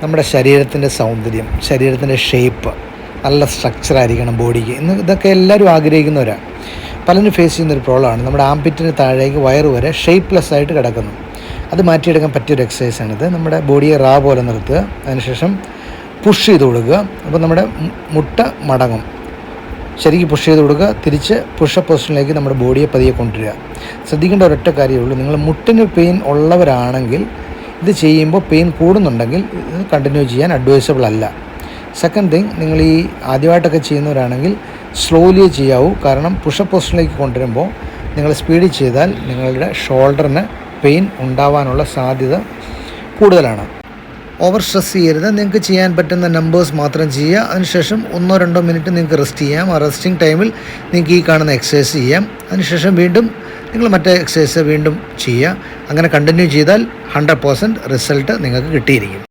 നമ്മുടെ ശരീരത്തിൻ്റെ സൗന്ദര്യം, ശരീരത്തിൻ്റെ ഷേപ്പ്, നല്ല സ്ട്രക്ചറായിരിക്കണം ബോഡിക്ക്. ഇതൊക്കെ എല്ലാവരും ആഗ്രഹിക്കുന്നവരാണ്. പലരും ഫേസ് ചെയ്യുന്നൊരു പ്രോബ്ലമാണ് നമ്മുടെ ആംപിറ്റിന് താഴേക്ക് വയറ് വരെ ഷേപ്പ്ലെസ് ആയിട്ട് കിടക്കുന്നു. അത് മാറ്റിയെടുക്കാൻ പറ്റിയൊരു എക്സസൈസാണിത്. നമ്മുടെ ബോഡിയെ റാ പോലെ നിർത്തുക, അതിനുശേഷം പുഷ് ചെയ്ത് കൊടുക്കുക. അപ്പോൾ നമ്മുടെ മുട്ട മടങ്ങും. ശരിക്കും പുഷ് ചെയ്ത് കൊടുക്കുക, തിരിച്ച് പുഷപ്പ് പൊസിഷനിലേക്ക് നമ്മുടെ ബോഡിയെ പതിയെ കൊണ്ടുവരിക. ശ്രദ്ധിക്കേണ്ട ഒരൊറ്റ കാര്യമേ ഉള്ളൂ, നിങ്ങൾ മുട്ടിന് പെയിൻ ഉള്ളവരാണെങ്കിൽ ഇത് ചെയ്യുമ്പോൾ പെയിൻ കൂടുന്നുണ്ടെങ്കിൽ ഇത് കണ്ടിന്യൂ ചെയ്യാൻ അഡ്വൈസബിൾ അല്ല. സെക്കൻഡ് തിങ്, നിങ്ങൾ ഈ ആദ്യമായിട്ടൊക്കെ ചെയ്യുന്നവരാണെങ്കിൽ സ്ലോലി ചെയ്യാവൂ. കാരണം പുഷപ്പ് പൊസിഷനിലേക്ക് കൊണ്ടുവരുമ്പോൾ നിങ്ങൾ സ്പീഡിൽ ചെയ്താൽ നിങ്ങളുടെ ഷോൾഡറിന് പെയിൻ ഉണ്ടാവാനുള്ള സാധ്യത കൂടുതലാണ്. ഓവർ സ്ട്രെസ് ചെയ്യരുത്. നിങ്ങൾക്ക് ചെയ്യാൻ പറ്റുന്ന നമ്പേഴ്സ് മാത്രം ചെയ്യുക. അതിനുശേഷം 1-2 മിനിറ്റ് നിങ്ങൾക്ക് റെസ്റ്റ് ചെയ്യാം. ആ റെസ്റ്റിംഗ് ടൈമിൽ നിങ്ങൾക്ക് ഈ കാണുന്ന എക്സസൈസ് ചെയ്യാം. അതിനുശേഷം വീണ്ടും നിങ്ങൾ മറ്റേ എക്സസൈസ് വീണ്ടും ചെയ്യുക. അങ്ങനെ കണ്ടിന്യൂ ചെയ്താൽ 100% റിസൾട്ട് നിങ്ങൾക്ക് കിട്ടിയിരിക്കും.